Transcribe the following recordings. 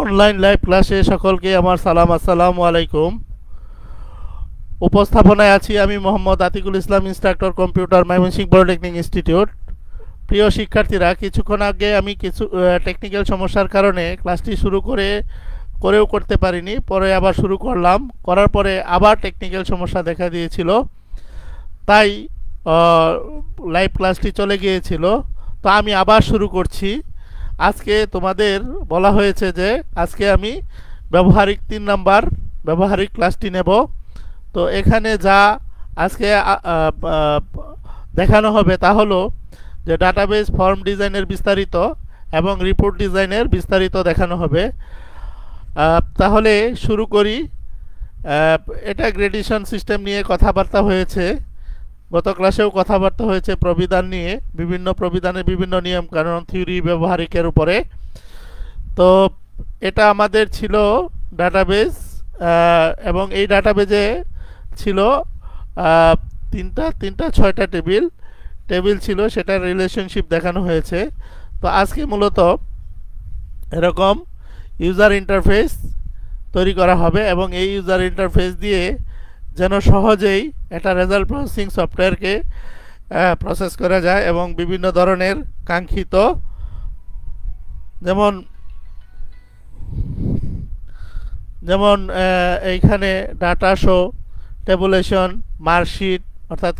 Online live ক্লাসে সকলকে আমার সালাম, আসসালামু আলাইকুম। উপস্থাপনায় আছি আমি Mohammad Atikul Islam, instructor computer, Mymensingh polytechnic institute. প্রিয় শিক্ষার্থীরা, কিছুক্ষণ আগে আমি কিছু টেকনিক্যাল সমস্যার কারণে ক্লাসটি শুরু করেও করতে পারিনি, পরে আবার শুরু করলাম। করার পরে আবার টেকনিক্যাল সমস্যা দেখা দিয়েছিল, তাই লাইভ ক্লাসটি চলে গিয়েছিল। তো আমি আবার শুরু করছি। আজকে তোমাদের বলা হয়েছে যে আজকে আমি ব্যবহারিক 3 নাম্বার ব্যবহারিক ক্লাসটি নেব। তো এখানে যা আজকে দেখানো হবে তা হলো যে ডাটাবেস ফর্ম ডিজাইনের বিস্তারিত এবং রিপোর্ট ডিজাইনের বিস্তারিত দেখানো হবে। তাহলে শুরু করি। এটা গ্রেডিশন সিস্টেম নিয়ে কথাবার্তা হয়েছে, গত ক্লাসেও কথাবার্তা হয়েছে প্রবিধান নিয়ে, বিভিন্ন প্রবিধানের বিভিন্ন নিয়ম কানুন, থিওরি, ব্যবহারিকের উপরে। তো এটা আমাদের ছিল ডাটাবেস, এবং এই ডাটাবেজে ছিল তিনটা 6টা টেবিল ছিল, সেটার রিলেশনশিপ দেখানো হয়েছে। তো আজকে মূলত এরকম ইউজার ইন্টারফেস তৈরি করা হবে এবং এই ইউজার ইন্টারফেস দিয়ে যেন সহজেই একটা রেজাল্ট প্রসেসিং সফটওয়্যারকে প্রসেস করা যায় এবং বিভিন্ন ধরনের কাঙ্ক্ষিত, যেমন যেমন এইখানে ডাটা শো, টেবুলেশন, মার্কশিট অর্থাৎ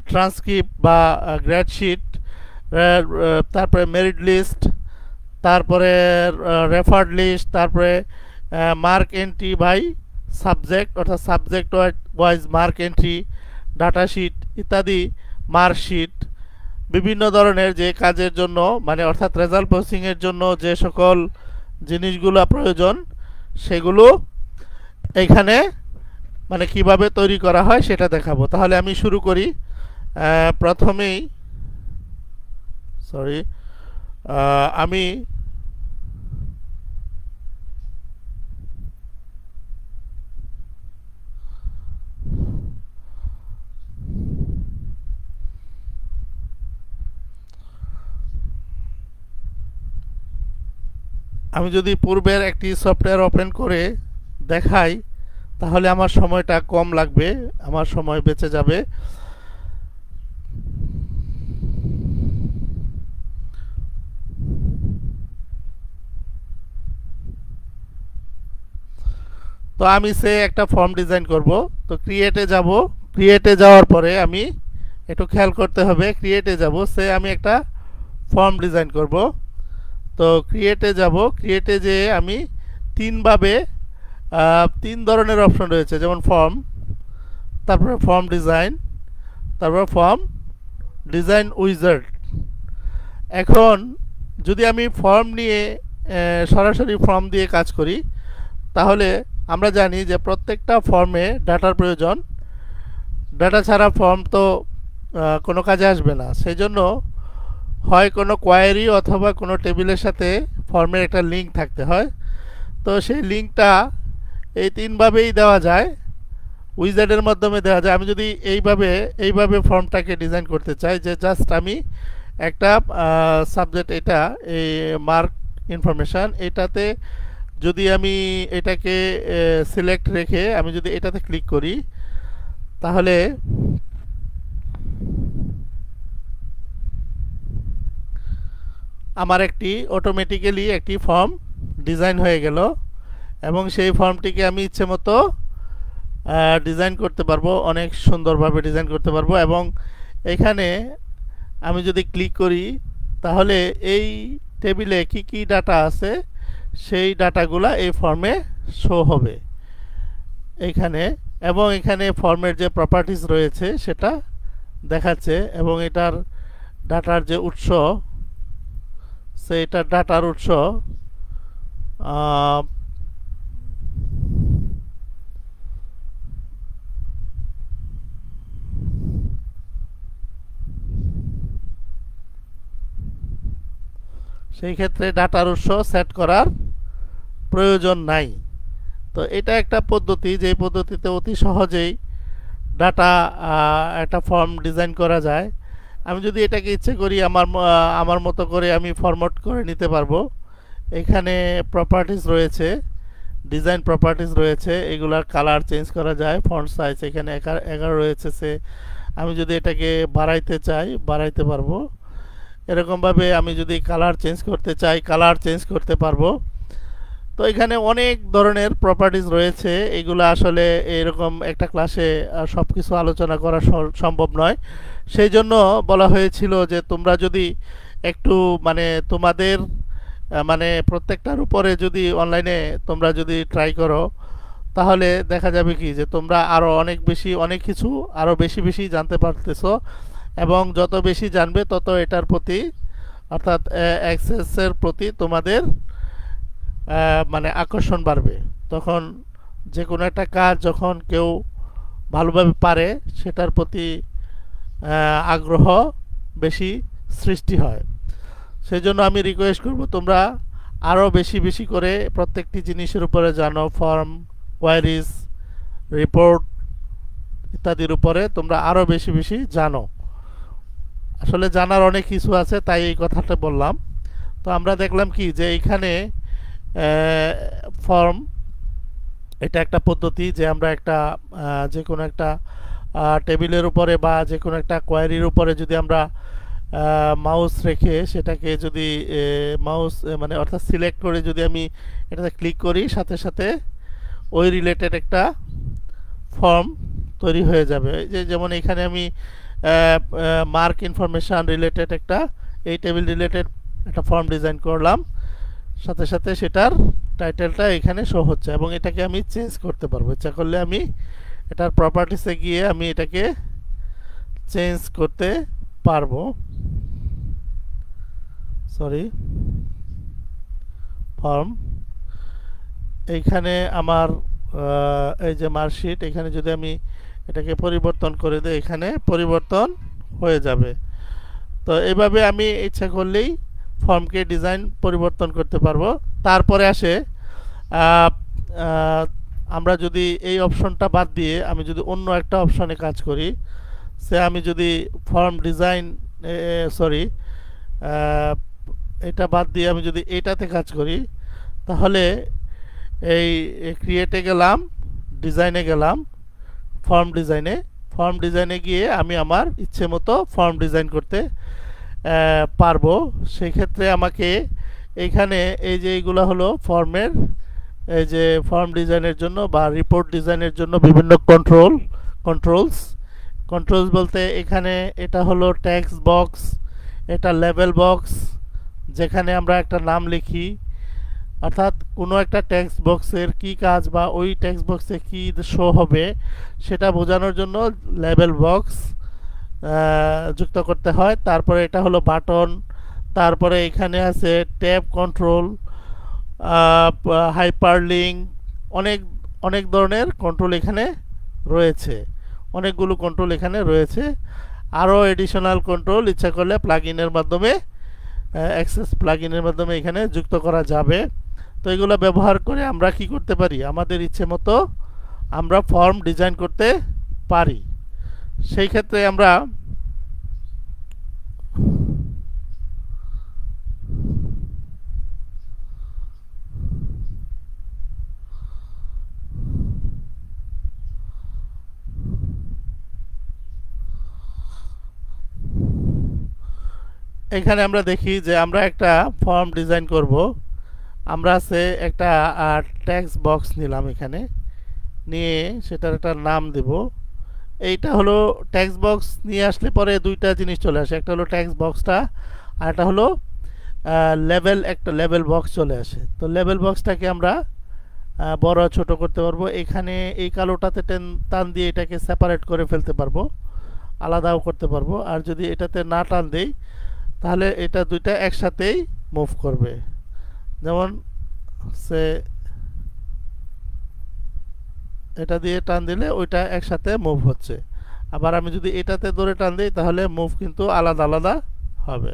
ট্রান্সক্রিপ্ট বা গ্রেডশিট, তারপরে মেরিট লিস্ট, তারপরে রেফার্ড লিস্ট, তারপরে মার্ক এন্ট্রি বাই সাবজেক্ট অর্থাৎ subject wise mark entry, data sheet ইত্যাদি, মার্কশিট, বিভিন্ন ধরনের যে কাজের জন্য মানে অর্থাৎ রেজাল্ট প্রসেসিংয়ের জন্য যে সকল জিনিসগুলো প্রয়োজন সেগুলো এইখানে মানে কিভাবে তৈরি করা হয় সেটা দেখাবো। তাহলে আমি শুরু করি। প্রথমেই আমি যদি পূর্বের একটি সফটওয়্যার ওপেন করে দেখাই তাহলে আমার সময়টা কম লাগবে, আমার সময় বেঁচে যাবে। তো আমি একটা ফর্ম ডিজাইন করব। তো ক্রিয়েটে যাব, ক্রিয়েটে যাওয়ার পরে আমি একটু খেয়াল করতে হবে, ক্রিয়েটে যাব, আমি একটা ফর্ম ডিজাইন করব। তো ক্রিয়েটে যাব, ক্রিয়েটে যেয়ে আমি তিন ধরনের অপশন রয়েছে, যেমন ফর্ম, তারপরে ফর্ম ডিজাইন, তারপর ফর্ম ডিজাইন উইজার্ড। এখন যদি আমি ফর্ম নিয়ে সরাসরি ফর্ম দিয়ে কাজ করি তাহলে আমরা জানি যে প্রত্যেকটা ফর্মে ডাটার প্রয়োজন, ডাটা ছাড়া ফর্ম তো কোনো কাজে আসবে না। সেই জন্য হয় কোনো কোয়ারি অথবা কোনো টেবিলের সাথে ফর্মের একটা লিঙ্ক থাকতে হয়। তো সেই লিঙ্কটা এই তিনভাবেই দেওয়া যায়, উইজার্ডের মাধ্যমে দেওয়া যায়। আমি যদি এইভাবে ফর্মটাকে ডিজাইন করতে চাই যে জাস্ট আমি একটা সাবজেক্ট, এটা এই মার্ক ইনফরমেশান, এটাতে যদি আমি এটাকে সিলেক্ট রেখে আমি যদি এটাতে ক্লিক করি তাহলে আমার অটোমেটিক্যালি একটি ফর্ম ডিজাইন হয়ে গেল এবং সেই ফর্মটিকে আমি ইচ্ছে মতো ডিজাইন করতে পারবো, অনেক সুন্দরভাবে ডিজাইন করতে পারবো। এবং এখানে আমি যদি ক্লিক করি তাহলে এই টেবিলে কি কি ডাটা আছে সেই ডাটাগুলা এই ফর্মে শো হবে এইখানে, এবং এখানে ফর্মের যে প্রপার্টিজ রয়েছে সেটা দেখাচ্ছে এবং এটার ডাটার যে উৎস, এটার ডাটার উৎস সেই ক্ষেত্রে ডাটার উৎস সেট করার প্রয়োজন নাই। তো এটা একটা পদ্ধতি, যে পদ্ধতিতে অতি সহজেই ডাটা একটা ফর্ম ডিজাইন করা যায়। আমি যদি এটাকে ইচ্ছে করি আমার মতো করে আমি ফরম্যাট করে নিতে পারবো। এখানে প্রপার্টিজ রয়েছে, ডিজাইন প্রপার্টিজ রয়েছে, এগুলার কালার চেঞ্জ করা যায়। ফন্ট সাইজ এখানে 11 রয়েছে, সে আমি যদি এটাকে বাড়াইতে চাই বাড়াইতে পারবো। এরকমভাবে আমি যদি কালার চেঞ্জ করতে চাই কালার চেঞ্জ করতে পারবো। তো এখানে অনেক ধরনের প্রপার্টিজ রয়েছে, এগুলো আসলে এরকম একটা ক্লাসে সব কিছু আলোচনা করা সম্ভব নয়। সেই জন্য বলা হয়েছিল যে তোমরা যদি একটু মানে তোমাদের মানে প্রত্যেকটার উপরে যদি অনলাইনে তোমরা যদি ট্রাই করো, তাহলে দেখা যাবে কি যে তোমরা আরও অনেক বেশি অনেক কিছু আরও বেশি বেশি জানতে পারতেছো, এবং যত বেশি জানবে তত এটার প্রতি অর্থাৎ অ্যাক্সেসের প্রতি তোমাদের মানে আকর্ষণ বাড়বে। তখন যে কোনো একটা কাজ যখন কেউ ভালোভাবে পারে সেটার প্রতি আগ্রহ বেশি সৃষ্টি হয়। সেই জন্য আমি রিকোয়েস্ট করব তোমরা আরও বেশি বেশি করে প্রত্যেকটি জিনিসের উপরে জানো, ফর্ম, কোয়ারিজ, রিপোর্ট ইত্যাদির উপরে তোমরা আরও বেশি বেশি জানো। আসলে জানার অনেক কিছু আছে, তাই এই কথাটা বললাম। তো আমরা দেখলাম কি যে এইখানে ফর্ম এটা একটা পদ্ধতি যে আমরা একটা যে কোনো একটা টেবিলের উপরে বা যে কোনো একটা কোয়ারির উপরে যদি আমরা মাউস রেখে সেটাকে যদি মাউস মানে অর্থাৎ সিলেক্ট করে যদি আমি এটাতে ক্লিক করি, সাথে সাথে ওই রিলেটেড একটা ফর্ম তৈরি হয়ে যাবে। যে যেমন এখানে আমি মার্ক ইনফরমেশান রিলেটেড একটা এই টেবিল রিলেটেড একটা ফর্ম ডিজাইন করলাম, সাথে সাথে সেটার টাইটেলটা এখানে শো হচ্ছে, এবং এটাকে আমি চেঞ্জ করতে পারবো। ইচ্ছা করলে আমি এটার প্রপার্টিসে গিয়ে আমি এটাকে চেঞ্জ করতে পারবো। সরি, ফর্ম এইখানে আমার এই যে মার্কশিট, এখানে যদি আমি এটাকে পরিবর্তন করে দিই এখানে পরিবর্তন হয়ে যাবে। তো এইভাবে আমি ইচ্ছা করলেই ফর্মকে ডিজাইন পরিবর্তন করতে পারবো। তারপরে আসে আমরা যদি এই অপশনটা বাদ দিয়ে আমি যদি অন্য একটা অপশনে কাজ করি, সে আমি যদি ফর্ম ডিজাইন সরি এটা বাদ দিয়ে আমি যদি এটাতে কাজ করি, তাহলে এই ক্রিয়েটে গেলাম, ডিজাইনে গেলাম, ফর্ম ডিজাইনে গিয়ে আমি আমার ইচ্ছে মতো ফর্ম ডিজাইন করতে পারবো। সেই ক্ষেত্রে আমাকে এইখানে এই যে এইগুলো হলো ফর্মের এই যে ফর্ম ডিজাইনের জন্য বা রিপোর্ট ডিজাইনের জন্য বিভিন্ন কন্ট্রোলস বলতে এখানে এটা হলো টেক্সট বক্স, এটা লেবেল বক্স যেখানে আমরা একটা নাম লিখি, অর্থাৎ কোনো একটা টেক্সট বক্সের কি কাজ বা ওই টেক্সট বক্সে কি শো হবে সেটা বোঝানোর জন্য লেবেল বক্স যুক্ত করতে হয়। তারপরে এটা হলো বাটন, তারপরে এখানে আছে ট্যাব কন্ট্রোল, হাইপারলিঙ্ক, অনেক অনেক ধরনের কন্ট্রোল এখানে রয়েছে, অনেকগুলো কন্ট্রোল এখানে রয়েছে। আরও এডিশনাল কন্ট্রোল ইচ্ছা করলে প্লাগইনের মাধ্যমে অ্যাক্সেস প্লাগইনের মাধ্যমে এখানে যুক্ত করা যাবে। তো এগুলো ব্যবহার করে আমরা কি করতে পারি, আমাদের ইচ্ছে মতো আমরা ফর্ম ডিজাইন করতে পারি। সেই ক্ষেত্রে আমরা এখানে আমরা দেখি যে আমরা একটা ফর্ম ডিজাইন করব। আমরা আছে একটা টেক্সট বক্স নিলাম, এখানে নিয়ে সেটার একটা নাম দেব। এইটা হলো টেক্সট বক্স নিয়ে আসলে পরে দুইটা জিনিস চলে আসে, একটা হলো টেক্সট বক্সটা আর একটা হলো একটা লেবেল বক্স চলে আসে। তো লেবেল বক্সটাকে আমরা বড় ছোট করতে পারবো, এখানে এই কালোটাতে টান দিয়ে এটাকে সেপারেট করে ফেলতে পারবো, আলাদাও করতে পারবো। আর যদি এটাতে না টান দেই তাহলে এটা দুইটা একসাথেই মুভ করবে। যেমন সে এটা দিয়ে টান দিলে ওইটা একসাথে মুভ হচ্ছে, আবার আমি যদি এটাতে ধরে টান দিই তাহলে মুভ কিন্তু আলাদা আলাদা হবে।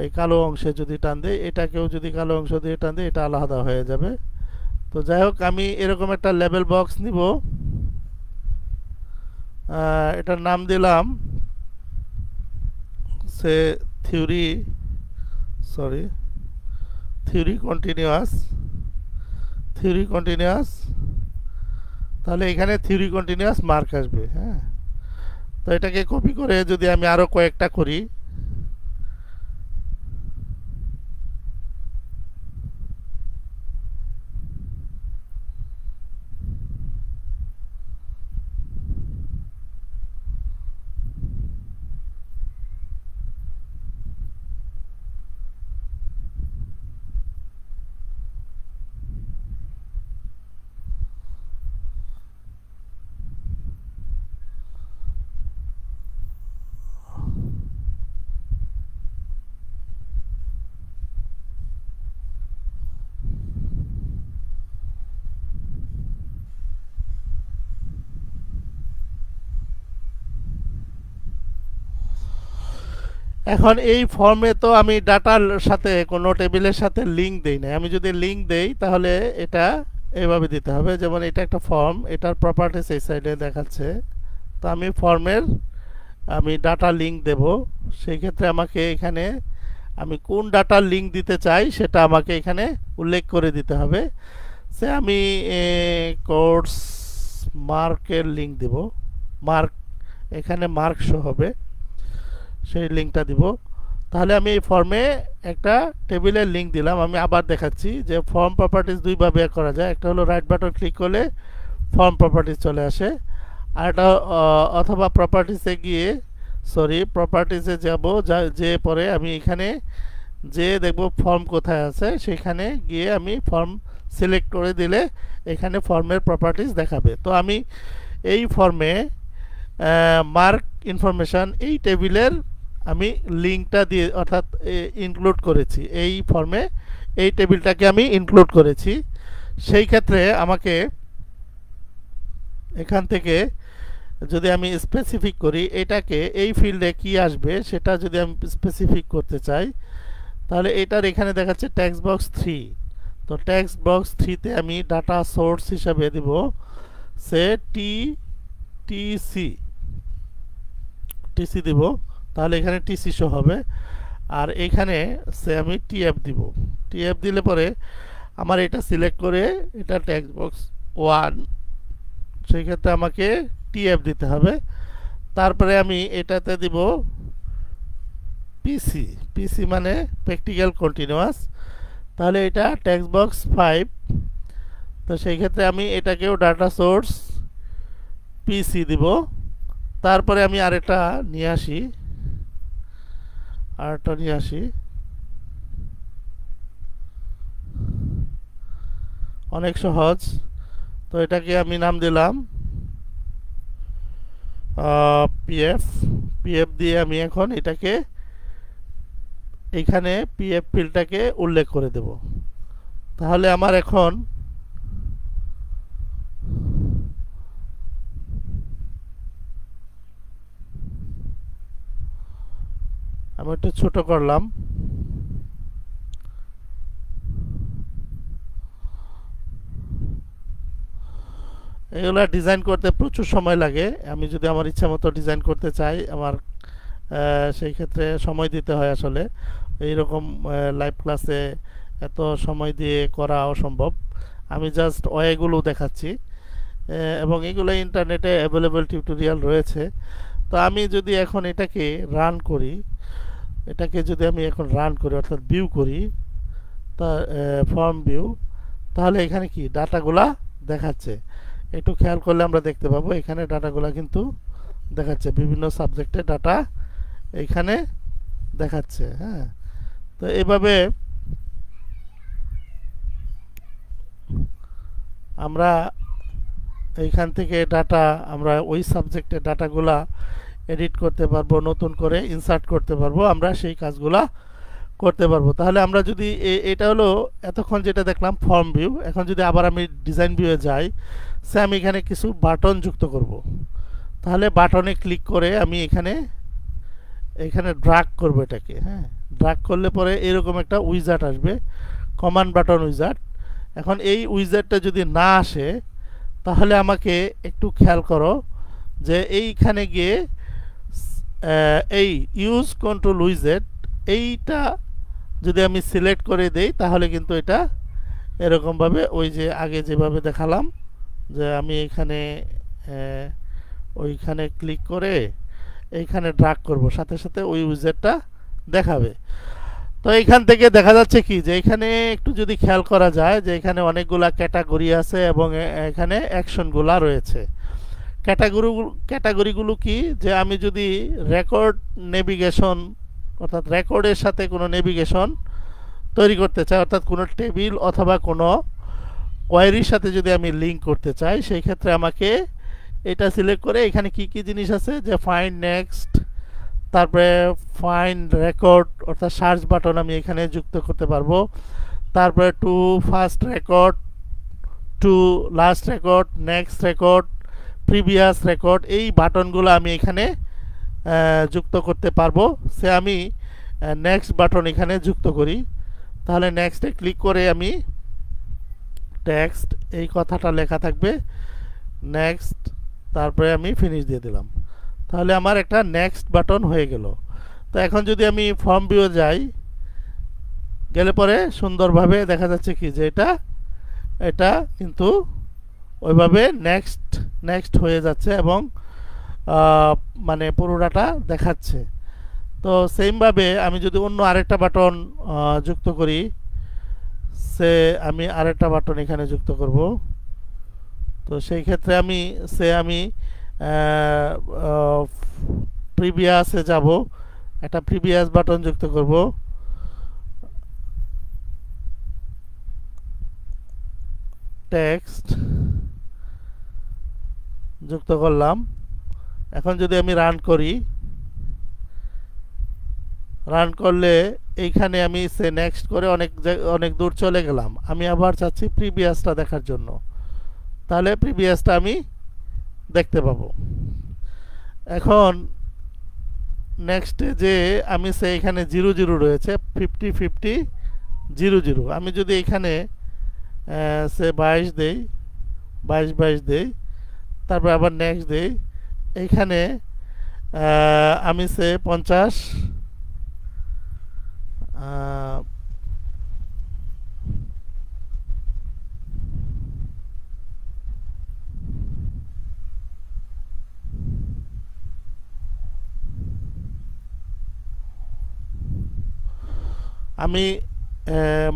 এই কালো অংশে যদি টান দিই, এটাকেও যদি কালো অংশ দিয়ে টান দিই এটা আলাদা হয়ে যাবে। তো যাই হোক, আমি এরকম একটা লেবেল বক্স নিব, এটার নাম দিলাম সে theory, sorry theory continuous, theory continuous, তাহলে এখানে থিওরি কন্টিনিউয়াস মার্ক আসবে। হ্যাঁ, তো এটাকে কপি করে যদি আমি আরও কয়েকটা করি, এখন এই ফর্মে তো আমি ডাটার সাথে কোনো টেবিলের সাথে লিঙ্ক দেই না। আমি যদি লিঙ্ক দেই তাহলে এটা এইভাবে দিতে হবে, যেমন এটা একটা ফর্ম, এটার প্রপার্টিস এই সাইডে দেখাচ্ছে। তো আমি ফর্মের আমি ডাটা লিঙ্ক দেব, সেই ক্ষেত্রে আমাকে এখানে আমি কোন ডাটার লিঙ্ক দিতে চাই সেটা আমাকে এখানে উল্লেখ করে দিতে হবে। সে আমি কোর্স মার্কের লিঙ্ক দেব, মার্ক এখানে মার্ক শো হবে, সেই লিঙ্কটা দিব। তাহলে আমি এই ফর্মে একটা টেবিলের লিঙ্ক দিলাম। আমি আবার দেখাচ্ছি যে ফর্ম প্রপার্টিস দুইভাবে করা যায়, একটা হলো রাইট বাটন ক্লিক করলে ফর্ম প্রপার্টিস চলে আসে, আর এটা অথবা প্রপার্টিসে গিয়ে প্রপার্টিসে যাব, যে পরে আমি এখানে যে দেখব ফর্ম কোথায় আছে সেখানে গিয়ে আমি ফর্ম সিলেক্ট করে দিলে এখানে ফর্মের প্রপার্টিস দেখাবে। তো আমি এই ফর্মে মার্ক ইনফরমেশন এই টেবিলের আমি লিঙ্কটা দিয়ে অর্থাৎ ইনক্লুড করেছি, এই ফর্মে এই টেবিলটাকে আমি ইনক্লুড করেছি। সেই ক্ষেত্রে আমাকে এখান থেকে যদি আমি স্পেসিফিক করি এটাকে এই ফিল্ডে কি আসবে সেটা যদি আমি স্পেসিফিক করতে চাই, তাহলে এটার এখানে দেখাচ্ছে টেক্সট বক্স 3। তো টেক্সট বক্স 3তে আমি ডাটা সোর্স হিসাবে দেব সে টিসি দিব, তাহলে এখানে টিসি শো হবে। আর এখানে সে আমি টিএফ দিব, টিএফ দিলে পরে আমার এটা সিলেক্ট করে এটা টেক্সট বক্স 1, সেই ক্ষেত্রে আমাকে টিএফ দিতে হবে। তারপরে আমি এটাতে দিব পিসি মানে প্র্যাকটিক্যাল কন্টিনিউয়াস, তাহলে এটা টেক্সট বক্স 5। তো সেই ক্ষেত্রে আমি এটাকেও ডাটা সোর্স পিসি দিব। তারপরে আমি আরেকটা নিয়ে আসি, অনেক সহজ। তো এটাকে আমি নাম দিলাম পিএফ দিয়ে আমি এখন এটাকে এখানে পিএফ ফিল্ডটাকে উল্লেখ করে দেব। তাহলে আমার এখন আমি একটু ছোট করলাম, এগুলো ডিজাইন করতে প্রচুর সময় লাগে। আমি যদি আমার ইচ্ছা মতো ডিজাইন করতে চাই আমার সেই ক্ষেত্রে সময় দিতে হয়। আসলে এইরকম লাইভ ক্লাসে এত সময় দিয়ে করা অসম্ভব। আমি জাস্ট ওয়েগুলো দেখাচ্ছি এবং এগুলো ইন্টারনেটে অ্যাভেলেবল টিউটোরিয়াল রয়েছে। তো আমি যদি এখন এটাকে রান করি, অর্থাৎ ভিউ করি, তা ফর্ম ভিউ, তাহলে এখানে কি ডাটাগুলা দেখাচ্ছে। একটু খেয়াল করলে আমরা দেখতে পাবো এখানে ডাটাগুলা কিন্তু দেখাচ্ছে, বিভিন্ন সাবজেক্টের ডাটা এখানে দেখাচ্ছে। হ্যাঁ, তো এইভাবে আমরা এইখান থেকে ডাটা আমরা ওই সাবজেক্টের ডাটাগুলা এডিট করতে পারবো, নতুন করে ইনসার্ট করতে পারবো, আমরা সেই কাজগুলা করতে পারবো। তাহলে আমরা যদি এটা হলো এতক্ষণ যেটা দেখলাম ফর্ম ভিউ, এখন যদি আবার আমি ডিজাইন ভিউয়ে যাই, সে আমি এখানে কিছু বাটন যুক্ত করব। তাহলে বাটনে ক্লিক করে আমি এখানে ড্রাগ করবো এটাকে। হ্যাঁ, ড্রাগ করলে পরে এরকম একটা উইজার্ড আসবে, কমান্ড বাটন উইজার্ড। এখন এই উইজার্ডটা যদি না আসে তাহলে আমাকে একটু খেয়াল করো যে এইখানে গিয়ে এই ইউজ কন্ট্রোল উইজার্ড এইটা যদি আমি সিলেক্ট করে দেই তাহলে কিন্তু এটা এরকমভাবে ওই যে আগে যেভাবে দেখালাম যে আমি এখানে ওইখানে ক্লিক করে এইখানে ড্রাগ করব, সাথে সাথে ওই উইজারটা দেখাবে। তো এইখান থেকে দেখা যাচ্ছে কি যে এখানে একটু যদি খেয়াল করা যায় যে এখানে অনেকগুলা ক্যাটাগরি আছে এবং এখানে অ্যাকশনগুলা রয়েছে। ক্যাটাগরিগুলো কি, যে আমি যদি রেকর্ড নেভিগেশন অর্থাৎ রেকর্ডের সাথে কোনো নেভিগেশন তৈরি করতে চাই, অর্থাৎ কোনো টেবিল অথবা কোনো কোয়ারির সাথে যদি আমি লিঙ্ক করতে চাই, সেই ক্ষেত্রে আমাকে এটা সিলেক্ট করে এখানে কি কি জিনিস আছে যে ফাইন্ড নেক্সট, তারপরে ফাইন্ড রেকর্ড অর্থাৎ সার্চ বাটন আমি এখানে যুক্ত করতে পারবো, তারপরে to first record, to last record, next record, previous record, এই বাটনগুলো আমি এখানে যুক্ত করতে পারবো। সে আমি নেক্সট বাটন এখানে যুক্ত করি, তাহলে নেক্সটে ক্লিক করে আমি টেক্সট এই কথাটা লেখা থাকবে নেক্সট, তারপরে আমি ফিনিশ দিয়ে দিলাম, তাহলে আমার একটা নেক্সট বাটন হয়ে গেল। তো এখন যদি আমি ফর্ম ভিউ যাই, গেলে পরে সুন্দরভাবে দেখা যাচ্ছে কি যে এটা কিন্তু ওইভাবে নেক্সট নেক্সট হয়ে যাচ্ছে এবং মানে পুরোটা দেখাচ্ছে। তো সেমভাবে আমি যদি অন্য আরেকটা বাটন যুক্ত করি, আমি আরেকটা বাটন এখানে যুক্ত করব, তো সেই ক্ষেত্রে আমি প্রিভিয়াসে যাব, একটা প্রিভিয়াস বাটন যুক্ত করব, টেক্সট যুক্ত করলাম। এখন যদি আমি রান করি, রান করলে এইখানে আমি সে নেক্সট করে অনেক দূর চলে গেলাম। আমি আবার চাচ্ছি প্রিভিয়াসটা দেখার জন্য, তাহলে প্রিভিয়াসটা আমি দেখতে পাবো। এখন নেক্সটে যে আমি সে এখানে 00 রয়েছে, 50 50 00, আমি যদি এখানে সে 22 দেই, 22 22 দেই, তারপর আবার নেক্সট দেই, এইখানে আমি সে 50 আমি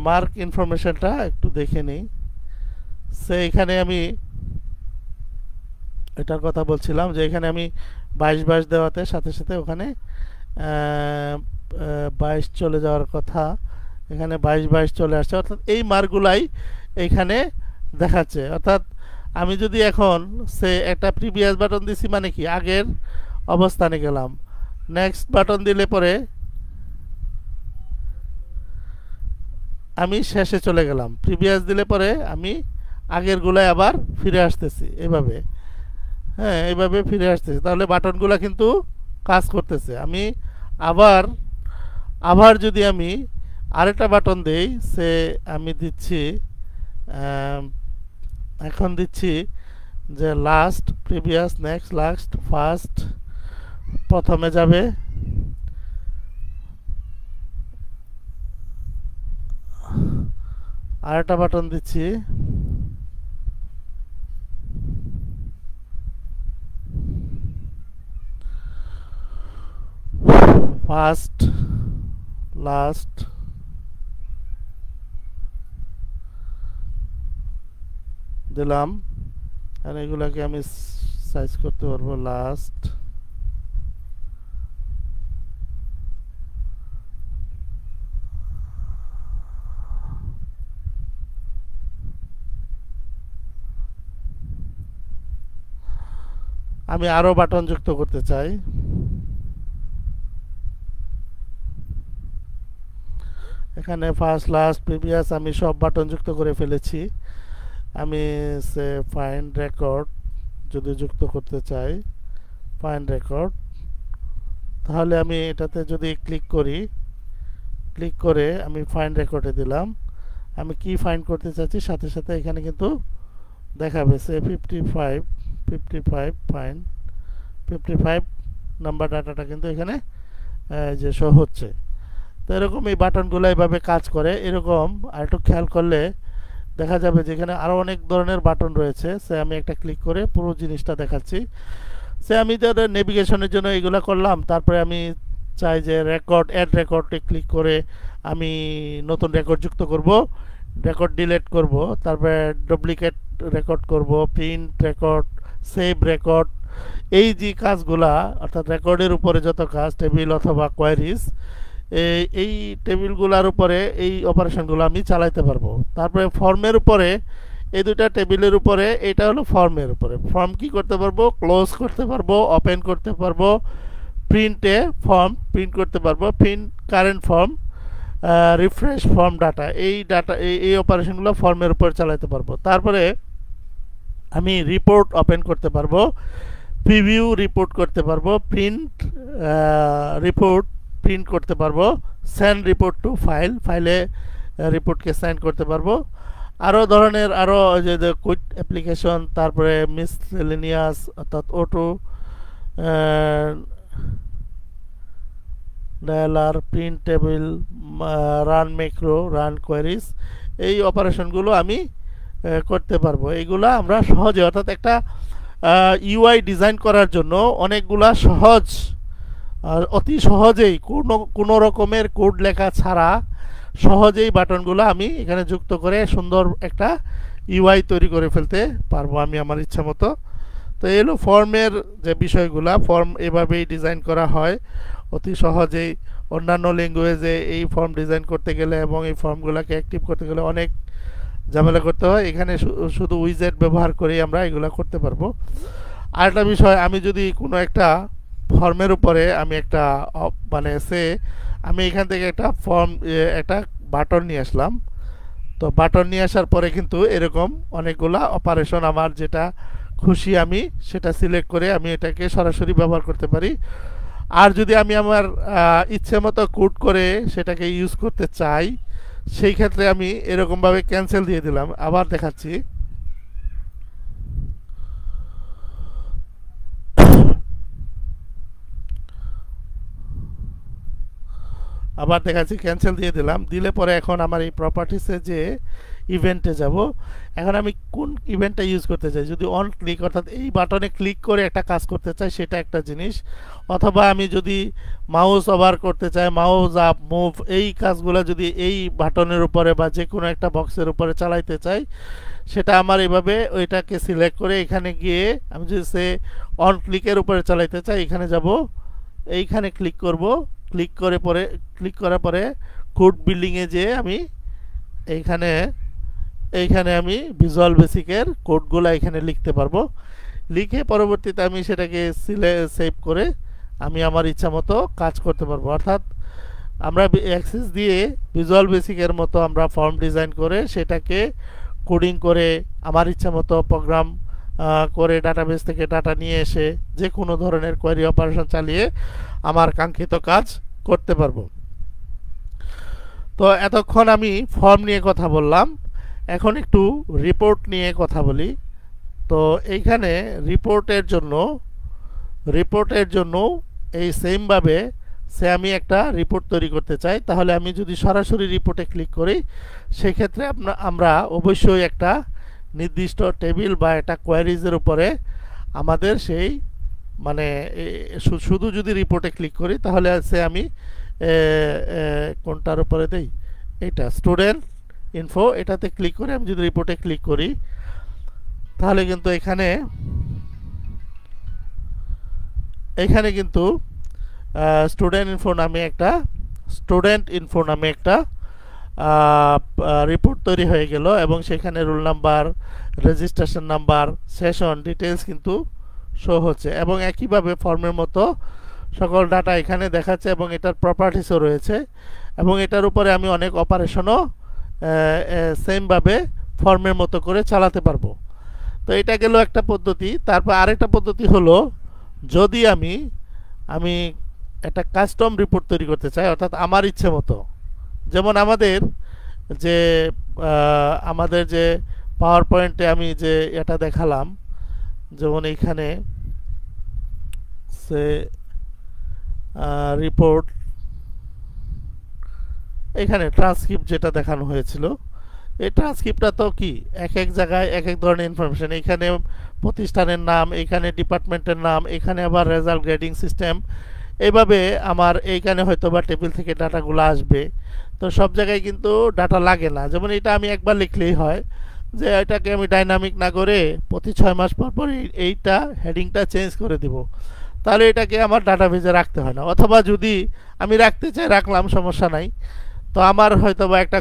মার্ক ইনফরমেশনটা একটু দেখে নিই। সে এখানে আমি এটার কথা বলছিলাম যে এখানে আমি 22 22 দেওয়াতে সাথে সাথে ওখানে 22 চলে যাওয়ার কথা, এখানে 22 22 চলে আসছে, অর্থাৎ এই মার্কগুলাই এইখানে দেখাচ্ছে। অর্থাৎ আমি যদি এখন সে একটা প্রিভিয়াস বাটন দিছি মানে কি আগের অবস্থানে গেলাম, নেক্সট বাটন দিলে পরে আমি শেষে চলে গেলাম, প্রিভিয়াস দিলে পরে আমি আগের গুলায় আবার ফিরে আসতেছি, এভাবে হ্যাঁ এইভাবে ফিরে আসতেছি, তাহলে বাটনগুলো কিন্তু কাজ করতেছে। আমি আবার আবার যদি আমি আরেকটা বাটন দেই, সে আমি দিচ্ছি এখন দিচ্ছি যে last, previous, next, last, first, প্রথমে যাবে, আরেকটা বাটন দিচ্ছি ফার্স্ট, লাস্ট, দিলাম, আর এগুলাকে আমি সাইজ করতে পারবো লাস্ট, আমি আরো বাটন যুক্ত করতে চাই, এখানে ফার্স্ট, লাস্ট, প্রিভিয়াস আমি সব বাটন যুক্ত করে ফেলেছি। আমি সে ফাইন্ড রেকর্ড যদি যুক্ত করতে চাই, ফাইন্ড রেকর্ড, তাহলে আমি এটাতে যদি ক্লিক করি, ক্লিক করে আমি ফাইন্ড রেকর্ডে দিলাম, আমি কি ফাইন্ড করতে চাচ্ছি সাথে সাথে এখানে কিন্তু দেখাবে সে 55 55 ফাইন্ড 55 নাম্বার ডাটাটা কিন্তু এখানে যে শো হচ্ছে। তো তো এরকম এই বাটনগুলো এইভাবে কাজ করে। এরকম আর একটু খেয়াল করলে দেখা যাবে যেখানে আরও অনেক ধরনের বাটন রয়েছে। সে আমি একটা ক্লিক করে পুরো জিনিসটা দেখাচ্ছি। সে আমি যাদের নেভিগেশনের জন্য এগুলো করলাম, তারপরে আমি চাই যে রেকর্ড অ্যাড রেকর্ডে ক্লিক করে আমি নতুন রেকর্ড যুক্ত করব, রেকর্ড ডিলিট করব, তারপরে ডুপ্লিকেট রেকর্ড করব, প্রিন্ট রেকর্ড, সেভ রেকর্ড, এই যে কাজগুলা অর্থাৎ রেকর্ডের উপরে যত কাজ টেবিল অথবা কোয়ারিজ, এই টেবিলগুলোর উপরে এই অপারেশনগুলো আমি চালাইতে পারবো। তারপরে ফর্মের উপরে এই দুটা টেবিলের উপরে, এটা হলো ফর্মের উপরে। ফর্ম কি করতে পারবো? ক্লোজ করতে পারবো, ওপেন করতে পারবো, প্রিন্টে ফর্ম প্রিন্ট করতে পারবো, print current form, refresh form data, এই অপারেশনগুলো ফর্মের উপর চালাতে পারবো। তারপরে আমি রিপোর্ট ওপেন করতে পারবো, প্রিভিউ রিপোর্ট করতে পারবো, প্রিন্ট রিপোর্ট প্রিন্ট করতে পারবো, সেন্ড রিপোর্ট টু ফাইলে রিপোর্টকে সেন্ড করতে পারবো। আরও ধরনের আরও যে কুইক অ্যাপ্লিকেশন, তারপরে মিসলেনিয়াস অর্থাৎ auto dialler, print table, run macro, run queries, এই অপারেশনগুলো আমি করতে পারবো। এইগুলা আমরা সহজে অর্থাৎ একটা ইউআই ডিজাইন করার জন্য অনেকগুলা সহজ আর অতি সহজেই কোনো রকমের কোড লেখা ছাড়া সহজেই বাটনগুলো আমি এখানে যুক্ত করে সুন্দর একটা ইউআই তৈরি করে ফেলতে পারবো আমি আমার ইচ্ছা মতো। তো এলো ফর্মের যে বিষয়গুলা, ফর্ম এভাবেই ডিজাইন করা হয় অতি সহজেই। অন্যান্য ল্যাঙ্গুয়েজে এই ফর্ম ডিজাইন করতে গেলে এবং এই ফর্মগুলোকে অ্যাক্টিভ করতে গেলে অনেক ঝামেলা করতে হয়। এখানে শুধু উইজেট ব্যবহার করেই আমরা এগুলো করতে পারবো। আরেকটা বিষয়, আমি যদি কোনো একটা ফর্মের উপরে আমি একটা মানে আমি এখান থেকে একটা ফর্ম একটা বাটন নিয়ে আসলাম। তো বাটন নিয়ে আসার পরে কিন্তু এরকম অনেকগুলা অপারেশন আমার যেটা খুশি আমি সেটা সিলেক্ট করে আমি এটাকে সরাসরি ব্যবহার করতে পারি। আর যদি আমি আমার ইচ্ছে মতো কোড করে সেটাকে ইউজ করতে চাই, সেই ক্ষেত্রে আমি এরকমভাবে ক্যান্সেল দিয়ে দিলাম। আবার দেখাচ্ছি, ক্যান্সেল দিয়ে দিলাম। দিলে পরে এখন আমার এই প্রপার্টিসে যে ইভেন্টে যাব, এখন আমি কোন ইভেন্টটা ইউজ করতে চাই, যদি অন ক্লিক অর্থাৎ এই বাটনে ক্লিক করে একটা কাজ করতে চাই সেটা একটা জিনিস, অথবা আমি যদি মাউস ওভার করতে চাই, মাউস আপ মুভ, এই কাজগুলো যদি এই বাটনের উপরে বা যে কোনো একটা বক্সের উপরে চালাইতে চাই, সেটা আমার এভাবে ওইটাকে সিলেক্ট করে এখানে গিয়ে আমি যদি অন ক্লিকের উপরে চালাইতে চাই এখানে যাব, এইখানে ক্লিক করব, ক্লিক করার পরে কোড বিল্ডিংয়ে যেয়ে আমি এইখানে আমি ভিজুয়াল বেসিকের কোডগুলো এখানে লিখতে পারবো। লিখে পরবর্তীতে আমি সেটাকে সেভ করে আমি আমার ইচ্ছা মতো কাজ করতে পারবো। অর্থাৎ আমরা অ্যাক্সেস দিয়ে ভিজুয়াল বেসিকের মতো আমরা ফর্ম ডিজাইন করে সেটাকে কোডিং করে আমার ইচ্ছা মতো প্রোগ্রাম করে ডাটাবেস থেকে ডাটা নিয়ে এসে যে কোনো ধরনের কোয়েরি অপারেশন চালিয়ে আমার কাঙ্ক্ষিত কাজ করতে পারবো। তো এতক্ষণ আমি ফর্ম নিয়ে কথা বললাম, এখন একটু রিপোর্ট নিয়ে কথা বলি। তো এইখানে রিপোর্টের জন্য এই সেমভাবে আমি একটা রিপোর্ট তৈরি করতে চাই, তাহলে আমি যদি সরাসরি রিপোর্টে ক্লিক করি সেক্ষেত্রে আমরা অবশ্যই একটা নির্দিষ্ট টেবিল বা একটা কোয়ারিজের উপরে আমাদের সেই মানে শুধু যদি রিপোর্টে ক্লিক করি তাহলে আমি কোনটার উপরে দেই, এটা স্টুডেন্ট ইনফো, এটাতে ক্লিক করে আমি যদি রিপোর্টে ক্লিক করি তাহলে কিন্তু এখানে কিন্তু স্টুডেন্ট ইনফো নামে একটা রিপোর্ট তৈরি হয়ে গেল এবং সেখানে roll number, registration number, session details কিন্তু শো হচ্ছে এবং একইভাবে ফর্মের মতো সকল ডাটা এখানে দেখাচ্ছে এবং এটার প্রপার্টিসও রয়েছে এবং এটার উপরে আমি অনেক অপারেশনও সেমভাবে ফর্মের মতো করে চালাতে পারবো। তো এটা গেল একটা পদ্ধতি। তারপর আরেকটা পদ্ধতি হলো, যদি আমি একটা কাস্টম রিপোর্ট তৈরি করতে চাই অর্থাৎ আমার ইচ্ছে মতো, যেমন আমাদের যে পাওয়ার পয়েন্টে আমি যে এটা দেখালাম, যেমন এইখানে রিপোর্ট এখানে ট্রান্সক্রিপ্ট যেটা দেখানো হয়েছিল, এই ট্রান্সক্রিপ্টটা তো কি এক এক জায়গায় এক এক ধরনের ইনফরমেশন, এখানে প্রতিষ্ঠানের নাম, এখানে ডিপার্টমেন্টের নাম, এখানে আবার রেজাল্ট গ্রেডিং সিস্টেম, এইভাবে আমার এইখানে হয়তো বা টেবিল থেকে ডাটাগুলো আসবে। তো সব জায়গায় কিন্তু ডাটা লাগে না, যেমন এটা আমি একবার লিখলেই হয়, যে এটাকে আমি ডাইনামিক না করে প্রতি 6 মাস পর পর এইটা হেডিংটা চেঞ্জ করে দিব, তাহলে এটাকে আমার ডাটাবেজে রাখতে হয় না। অথবা যদি আমি রাখতে চাই রাখলাম, সমস্যা নাই। তো আমার হয়তো বা একটা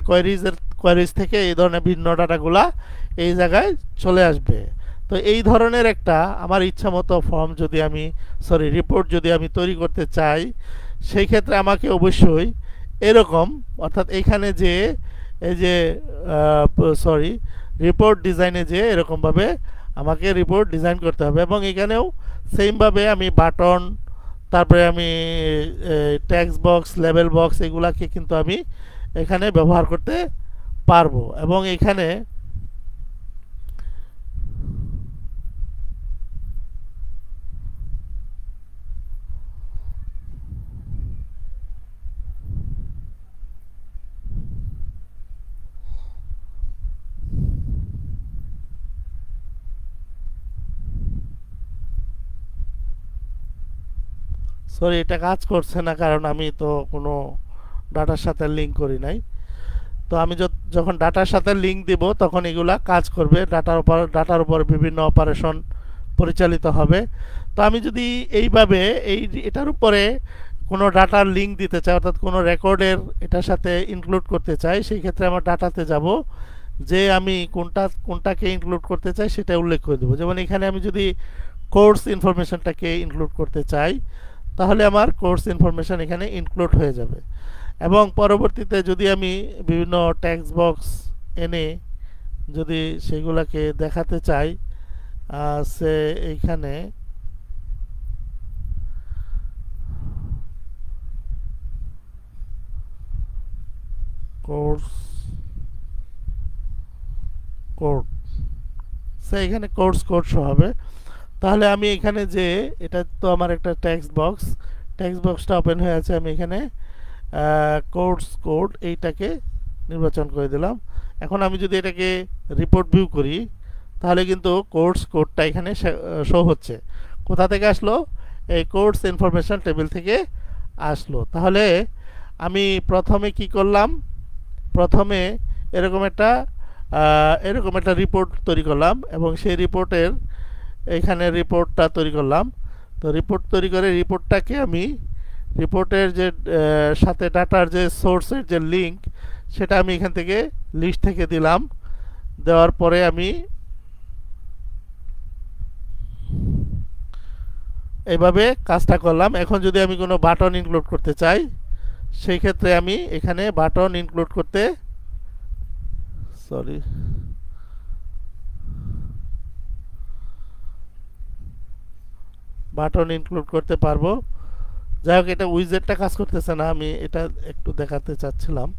কোয়ারিজ থেকে এই ধরনের ভিন্ন ডাটাগুলা এই জায়গায় চলে আসবে। তো এই ধরনের একটা আমার ইচ্ছা মতো ফর্ম যদি আমি রিপোর্ট যদি আমি তৈরি করতে চাই, সেই ক্ষেত্রে আমাকে অবশ্যই এরকম, অর্থাৎ এইখানে যে এই যে রিপোর্ট ডিজাইনে যে এরকমভাবে আমাকে রিপোর্ট ডিজাইন করতে হবে, এবং এখানেও সেমভাবে আমি বাটন, তারপরে আমি টেক্সট বক্স, লেবেল বক্স, এগুলাকে কিন্তু আমি এখানে ব্যবহার করতে পারবো। এবং এখানে এটা কাজ করছে না, কারণ আমি তো কোনো ডাটার সাথে লিঙ্ক করি নাই। তো আমি যখন ডাটার সাথে লিঙ্ক দিব তখন এগুলা কাজ করবে, ডাটার উপর বিভিন্ন অপারেশন পরিচালিত হবে। তো আমি যদি এইভাবে এটার উপরে কোনো ডাটার লিঙ্ক দিতে চাই, অর্থাৎ কোনো রেকর্ডের এটার সাথে ইনক্লুড করতে চাই, সেই ক্ষেত্রে আমার ডাটাতে যাব, যে আমি কোনটাকে ইনক্লুড করতে চাই সেটা উল্লেখ করে দেবো। যেমন এখানে আমি যদি কোর্স ইনফরমেশনটাকে ইনক্লুড করতে চাই, তাহলে আমার কোর্স ইনফরমেশন এখানে ইনক্লুড হয়ে যাবে। এবং পরবর্তীতে যদি আমি বিভিন্ন টেক্সট বক্স এনে যদি সেগুলোকে দেখাতে চাই, সে এইখানে কোর্স কোড, সে এখানে কোর্স কোড শো হবে। তাহলে আমি এখানে যে এটা তো আমার একটা টেক্সট বক্সটা ওপেন হয়ে আছে, আমি এখানে কোর্স কোড এইটাকে নির্বাচন করে দিলাম। এখন আমি যদি এটাকে রিপোর্ট ভিউ করি, তাহলে কিন্তু কোর্স কোডটা এখানে শো হচ্ছে। কোথা থেকে আসলো? এই কোর্স ইনফরমেশন টেবিল থেকে আসলো। তাহলে আমি প্রথমে কি করলাম, প্রথমে এরকম একটা রিপোর্ট তৈরি করলাম, এবং সেই রিপোর্টের এইখানে রিপোর্টটা তৈরি করলাম। তো রিপোর্ট তৈরি করে রিপোর্টটাকে আমি রিপোর্টের যে সাথে ডাটার যে সোর্সের যে লিঙ্ক, সেটা আমি এখান থেকে লিস্ট থেকে দিলাম। দেওয়ার পরে আমি এইভাবে কাজটা করলাম। এখন যদি আমি কোনো বাটন ইনক্লুড করতে চাই, সেই ক্ষেত্রে আমি এখানে বাটন ইনক্লুড করতে পারবো। যাই হোক, এটা উইজেটটা কাজ করতেছে না, আমি এটা একটু দেখাতে চাচ্ছিলাম।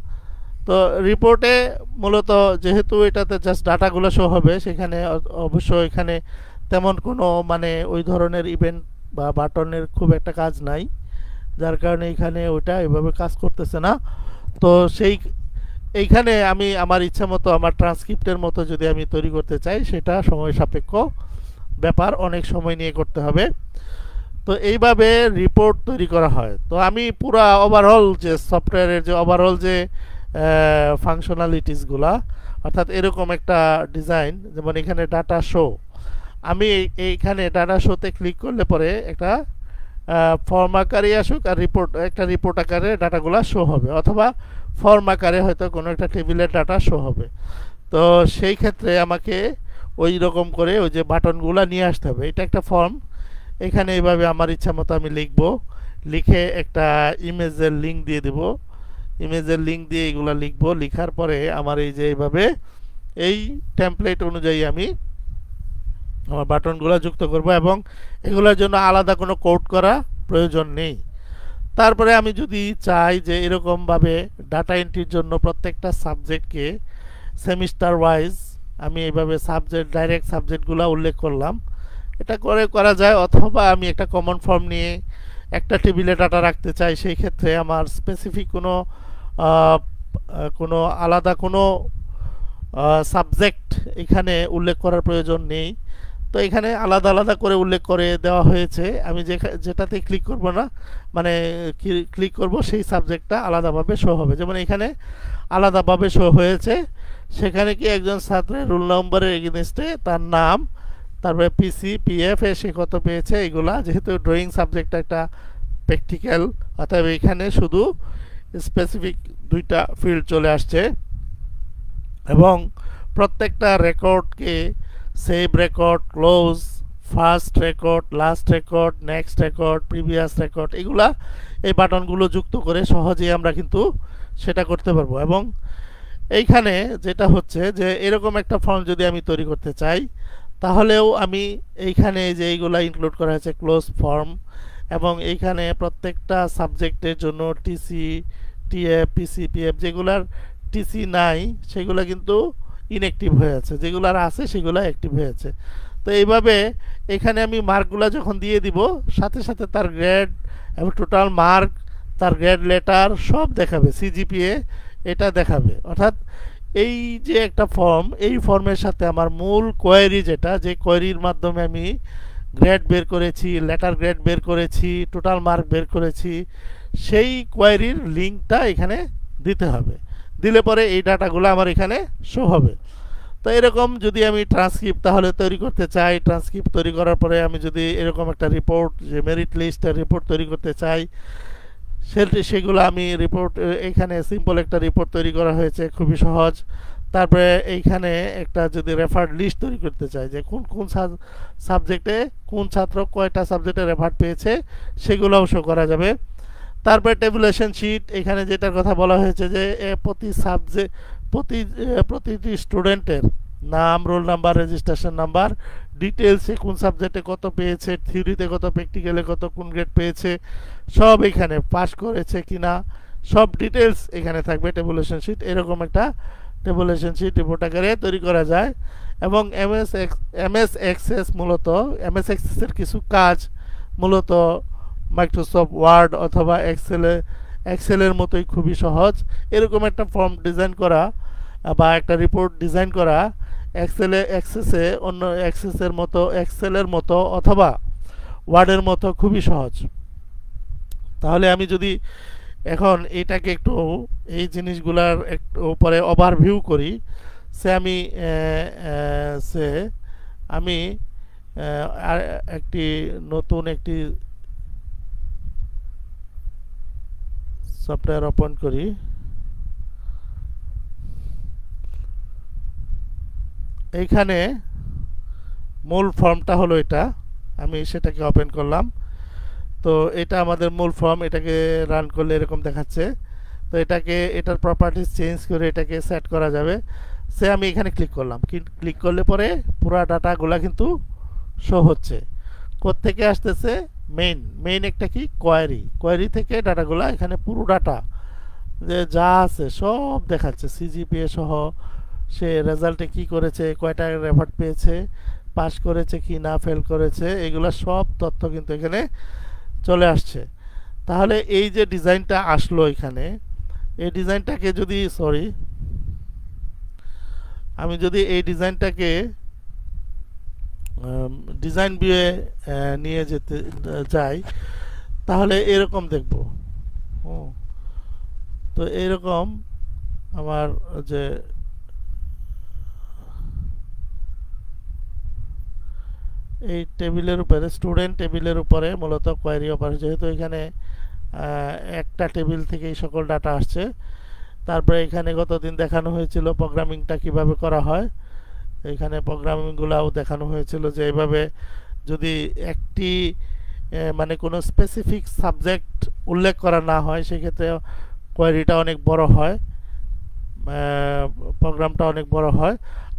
তো রিপোর্টে মূলত যেহেতু এটাতে জাস্ট ডাটাগুলো শো হবে, সেখানে অবশ্য এখানে তেমন কোনো মানে ওই ধরনের ইভেন্ট বা বাটনের খুব একটা কাজ নাই, যার কারণে এখানে ওইটা এভাবে কাজ করতেছে না। তো এইখানে আমি আমার ইচ্ছা মতো আমার ট্রান্সক্রিপ্টের মতো যদি আমি তৈরি করতে চাই, সেটা সময় সাপেক্ষ ব্যাপার, অনেক সময় নিয়ে করতে হবে। তো এইভাবে রিপোর্ট তৈরি করা হয়। তো আমি পুরা ওভারঅল যে সফটওয়্যারের যে ওভারঅল যে ফাংশনালিটিসগুলা, অর্থাৎ এরকম একটা ডিজাইন, যেমন এখানে ডাটা শো, আমি এইখানে ডাটা শোতে ক্লিক করলে পরে একটা ফর্ম আকারে আসুক, আর রিপোর্ট আকারে ডাটাগুলো শো হবে, অথবা ফর্ম আকারে হয়তো কোনো একটা টেবিলের ডাটা শো হবে। তো সেই ক্ষেত্রে আমাকে ওই রকম করে ওই যে বাটনগুলো নিয়ে আসতে হবে। এটা একটা ফর্ম, এখানে এইভাবে আমার ইচ্ছা মতো আমি লিখে একটা ইমেজের লিঙ্ক দিয়ে দেব, ইমেজের লিঙ্ক দিয়ে এগুলো লিখবো। লিখার পরে আমার এই যে এইভাবে এই টেমপ্লেট অনুযায়ী আমি আমার বাটনগুলো যুক্ত করব, এবং এগুলোর জন্য আলাদা কোনো কোড করা প্রয়োজন নেই। তারপরে আমি যদি চাই যে এরকমভাবে ডাটা এন্ট্রির জন্য প্রত্যেকটা সাবজেক্টকে সেমিস্টার ওয়াইজ আমি এইভাবে ডাইরেক্ট সাবজেক্টগুলো উল্লেখ করলাম, এটা করা যায়। অথবা আমি একটা কমন ফর্ম নিয়ে একটা টেবিলে ডাটা রাখতে চাই, সেই ক্ষেত্রে আমার স্পেসিফিক কোনো কোনো আলাদা কোনো সাবজেক্ট এখানে উল্লেখ করার প্রয়োজন নেই। তো এখানে আলাদা আলাদা করে উল্লেখ করে দেওয়া হয়েছে। আমি যেটাতে ক্লিক করব না, মানে ক্লিক করব সেই সাবজেক্টটা আলাদাভাবে শো হবে। যেমন এখানে আলাদাভাবে শো হয়েছে, সেখানে কি একজন ছাত্রের রোল নম্বরের এগেনস্টে তার নাম, তারপরে পিসি পিএফ সে কত পেয়েছে, এগুলা যেহেতু ড্রয়িং সাবজেক্ট একটা প্র্যাকটিক্যাল, অতএব এখানে শুধু স্পেসিফিক দুইটা ফিল্ড চলে আসছে এবং প্রত্যেকটা রেকর্ডকে save record, close, first record, last record, next record, previous record, এগুলা এই বাটনগুলো যুক্ত করে সহজেই আমরা কিন্তু সেটা করতে পারবো। এবং এইখানে যেটা হচ্ছে যে এরকম একটা ফর্ম যদি আমি তৈরি করতে চাই, তাহলেও আমি এইখানে যে এইগুলা ইনক্লুড করা হয়েছে ক্লোজ ফর্ম, এবং এইখানে প্রত্যেকটা সাবজেক্টের জন্য টিসি, টিএফ, পিসি, পিএফ, যেগুলার টিসি নাই সেগুলো কিন্তু ইনঅ্যাক্টিভ হয়ে আছে, যেগুলার আছে সেগুলো অ্যাক্টিভ হয়ে আছে। তো এইভাবে এখানে আমি মার্কগুলো যখন দিয়ে দিব, সাথে সাথে তার গ্রেড এবং টোটাল মার্ক, তার গ্রেড লেটার সব দেখাবে, সিজিপিএ এটা দেখাবে। অর্থাৎ এই যে একটা ফর্ম, এই ফর্মের সাথে আমার মূল কোয়েরি যেটা, যে কোয়েরির মাধ্যমে আমি গ্রেড বের করেছি, লেটার গ্রেড বের করেছি, টোটাল মার্ক বের করেছি, সেই কোয়েরির লিঙ্কটা এখানে দিতে হবে। দিলে পরে এই ডাটাগুলো আমার এখানে শো হবে। তো এরকম যদি আমি ট্রান্সক্রিপ্ট তাহলে তৈরি করতে চাই, ট্রান্সক্রিপ্ট তৈরি করার পরে আমি যদি এরকম একটা রিপোর্ট, যে মেরিট লিস্টের রিপোর্ট তৈরি করতে চাই, সেগুলো আমি রিপোর্ট, এইখানে সিম্পল একটা রিপোর্ট তৈরি করা হয়েছে, খুবই সহজ। তারপরে এইখানে একটা যদি রেফার্ড লিস্ট তৈরি করতে চাই, যে কোন কোন সাবজেক্টে কোন ছাত্র কয়টা সাবজেক্টে রেফার পেয়েছে, সেগুলোও শো করা যাবে। তারপরে টেবুলেশন শিট, এখানে যেটার কথা বলা হয়েছে যে প্রতি সাবজেক্ট, প্রতিটি স্টুডেন্টের নাম, রোল নাম্বার, রেজিস্ট্রেশন নাম্বার, ডিটেলসে কোন সাবজেক্টে কত পেয়েছে, থিওরিতে কত, প্র্যাকটিক্যালে কত, কোন গ্রেড পেয়েছে, সব এখানে পাস করেছে কিনা, সব ডিটেলস এখানে থাকবে টেবুলেশন শিট। এরকম একটা টেবুলেশন শিট রিপোর্ট আকারে তৈরি করা যায়। এবং এমএস এক্সেস, মূলত এমএস এক্সেসের কিছু কাজ মূলত মাইক্রোসফট ওয়ার্ড অথবা এক্সেলের মতোই খুবই সহজ। এরকম একটা ফর্ম ডিজাইন করা বা একটা রিপোর্ট ডিজাইন করা এক্সেসে অন্য এক্সেলের মতো অথবা ওয়ার্ডের মতো খুবই সহজ। তাহলে আমি যদি এখন এটাকে একটু, এই জিনিসগুলার একটু উপরে ওভারভিউ করি, আমি আর একটি নতুন একটি সফটওয়্যার ওপেন করি। এইখানে মূল ফর্মটা হলো এটা, আমি সেটাকে ওপেন করলাম। তো এটা আমাদের মূল ফর্ম, এটাকে রান করলে এরকম দেখাচ্ছে। তো এটার প্রপার্টিজ চেঞ্জ করে এটাকে সেট করা যাবে। আমি এখানে ক্লিক করলাম, ক্লিক করলে পরে পুরা ডাটাগুলা কিন্তু শো হচ্ছে। কোত্থেকে আসতেছে? মেইন একটা কি কোয়েরি থেকে ডাটাগুলা, এখানে পুরো ডাটা যে যা আছে সব দেখাচ্ছে, সিজিপিএ সহ, সে রেজাল্টে কি করেছে, কয়টা রেফার পেয়েছে, পাস করেছে কি না, ফেল করেছে, এগুলা সব তথ্য কিন্তু এখানে চলে আসছে। তাহলে এই যে ডিজাইনটা আসলো এখানে, এই ডিজাইনটাকে যদি আমি যদি এই ডিজাইনটাকে ডিজাইন ভিউয়ে নিয়ে যেতে যাই, তাহলে এরকম দেখব। তো এরকম আমার যে এই টেবিলের উপরে, স্টুডেন্ট টেবিলের উপরে মূলত কোয়েরি অপারেশন, যেহেতু এখানে একটা টেবিল থেকে এই সকল ডাটা আসছে। তারপরে এখানে গতদিন দেখানো হয়েছিল প্রোগ্রামিংটা কিভাবে করা হয়, এখানে প্রোগ্রামিংগুলোও দেখানো হয়েছিল যে এইভাবে যদি একটি মানে কোনো স্পেসিফিক সাবজেক্ট উল্লেখ করা না হয়, সেক্ষেত্রে কোয়েরিটা অনেক বড় হয়, প্রোগ্রামটা অনেক বড় হয়।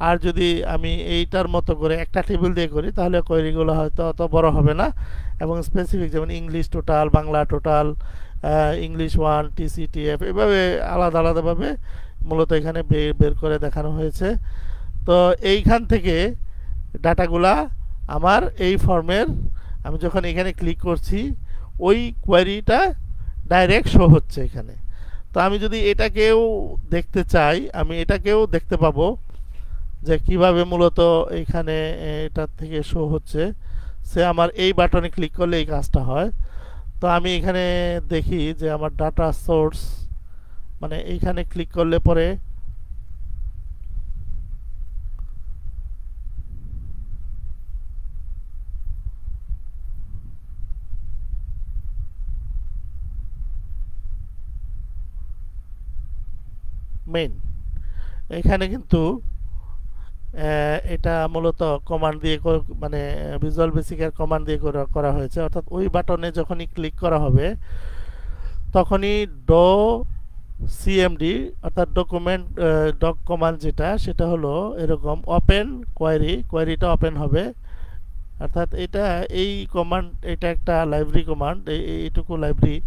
আর যদি আমি এইটার মতো করে একটা টেবিল দিয়ে করি, তাহলে কোয়েরিগুলো হয়তো অত বড় হবে না, এবং স্পেসিফিক যেমন English total, Bangla total, English 1, TCTF, এভাবে আলাদা আলাদাভাবে মূলত এখানে বের করে দেখানো হয়েছে। তো এইখান থেকে ডাটাগুলা আমার এই ফর্মের, আমি যখন এখানে ক্লিক করছি ওই কোয়েরিটা ডাইরেক্ট শো হচ্ছে এখানে। তো আমি যদি এটাকেও দেখতে চাই, আমি এটাকেও দেখতে পাবো যে কিভাবে মূলত এইখানে এটা থেকে শো হচ্ছে। সে আমার এই বাটনে ক্লিক করলে এই কাজটা হয়। তো আমি এখানে দেখি যে আমার ডাটা সোর্স, মানে এইখানে ক্লিক করলে পরে মেইন, এখানে কিন্তু এটা মূলত কমান্ড দিয়ে মানে ভিজুয়াল বেসিকের কমান্ড দিয়ে করা হয়েছে। অর্থাৎ ওই বাটনে যখনই ক্লিক করা হবে তখনই সিএমডি অর্থাৎ ডকুমেন্ট ডক কমান্ড যেটা, সেটা হলো এরকম ওপেন কোয়ারিটা ওপেন হবে। অর্থাৎ এটা এই কমান্ড, এটা একটা লাইব্রেরি কমান্ড, এইটুকু লাইব্রেরি,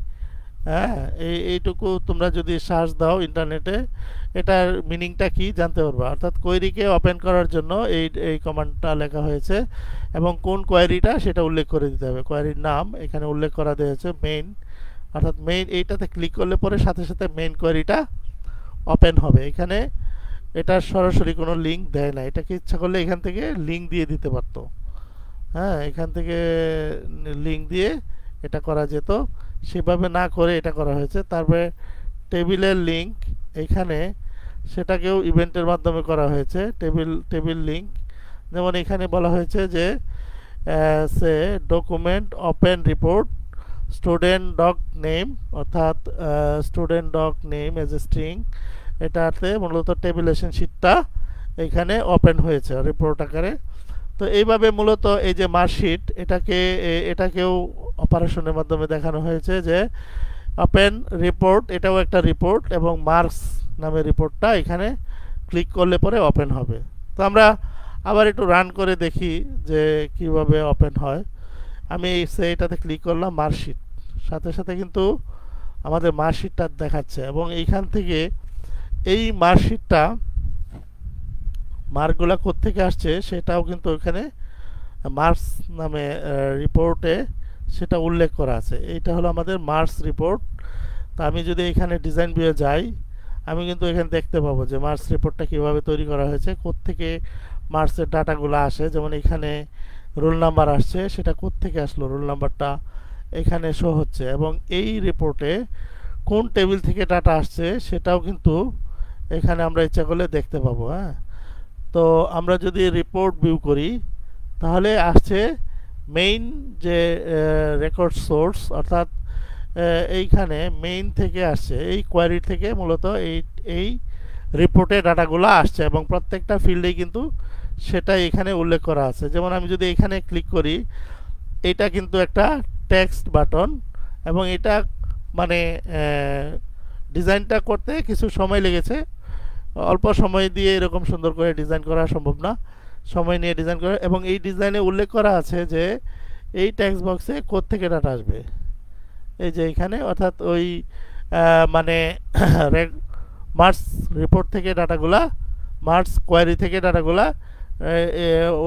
হ্যাঁ, এইটুকু তোমরা যদি সার্চ দাও ইন্টারনেটে এটার মিনিংটা কি জানতে পারবা। অর্থাৎ কোয়েরিকে ওপেন করার জন্য এই কমান্ডটা লেখা হয়েছে এবং কোন কোয়েরিটা সেটা উল্লেখ করে দিতে হবে। কোয়েরির নাম এখানে উল্লেখ করা হয়েছে মেইন, অর্থাৎ মেইন এইটাতে ক্লিক করলে পরে সাথে সাথে মেইন কোয়েরিটা ওপেন হবে। এখানে এটা সরাসরি কোনো লিঙ্ক দেয় না, এটাকে ইচ্ছা করলে এখান থেকে লিঙ্ক দিয়ে দিতে পারতো, হ্যাঁ, এখান থেকে লিঙ্ক দিয়ে এটা করা যেত, সেভাবে না করে এটা করা হয়েছে। তারপরে টেবিলের লিঙ্ক এখানে, সেটাকেও ইভেন্টের মাধ্যমে করা হয়েছে। টেবিল লিঙ্ক যেমন এখানে বলা হয়েছে যে সে document open report student doc name, অর্থাৎ student doc name as a string, এটাতে মূলত টেবিলেশন শিটটা এখানে ওপেন হয়েছে রিপোর্ট আকারে। তো এইভাবে মূলত এই যে মার্কশিট এটাকেও অপারেশনের মাধ্যমে দেখানো হয়েছে যে ওপেন রিপোর্ট, এটাও একটা রিপোর্ট এবং মার্কস নামে রিপোর্টটা এখানে ক্লিক করলে পরে ওপেন হবে। তো আমরা আবার একটু রান করে দেখি যে কিভাবে ওপেন হয়। আমি এটাতে ক্লিক করলাম মার্কশিট, সাথে সাথে কিন্তু আমাদের মার্কশিটটা দেখাচ্ছে এবং এইখান থেকে এই মার্কশিটটা মার্কগুলা কোত্থেকে আসছে সেটাও কিন্তু ওখানে মার্কস নামে রিপোর্টে সেটা উল্লেখ করা আছে। এইটা হলো আমাদের মার্কস রিপোর্ট। তো আমি যদি এখানে ডিজাইন ভিউয়ে যাই আমি কিন্তু এখানে দেখতে পাবো যে মার্কস রিপোর্টটা কীভাবে তৈরি করা হয়েছে, কোত্থেকে মার্কসের ডাটাগুলো আসে। যেমন এখানে রোল নাম্বার আসছে, সেটা কোত্থেকে আসলো, রোল নাম্বারটা এখানে শো হচ্ছে এবং এই রিপোর্টে কোন টেবিল থেকে ডাটা আসছে সেটাও কিন্তু এখানে আমরা ইচ্ছা করলে দেখতে পাবো। হ্যাঁ, তো আমরা যদি রিপোর্ট ভিউ করি তাহলে আসছে মেইন যে রেকর্ড সোর্স, অর্থাৎ এইখানে মেইন থেকে আসছে, এই কোয়ারি থেকে মূলত এই রিপোর্টে ডাটাগুলো আসছে এবং প্রত্যেকটা ফিল্ডেই কিন্তু সেটা এখানে উল্লেখ করা আছে। যেমন আমি যদি এখানে ক্লিক করি, এটা কিন্তু একটা টেক্সট বাটন এবং এটা মানে ডিজাইনটা করতে কিছু সময় লেগেছে, অল্প সময় দিয়ে এরকম সুন্দর করে ডিজাইন করা সম্ভব না, সময় নিয়ে ডিজাইন করা। এবং এই ডিজাইনে উল্লেখ করা আছে যে এই টেক্সট বক্সে কোত্থেকে ডাটা আসবে, এই যে এখানে, অর্থাৎ ওই মানে মার্কস রিপোর্ট থেকে ডাটাগুলা, মার্কস কোয়ারি থেকে ডাটাগুলা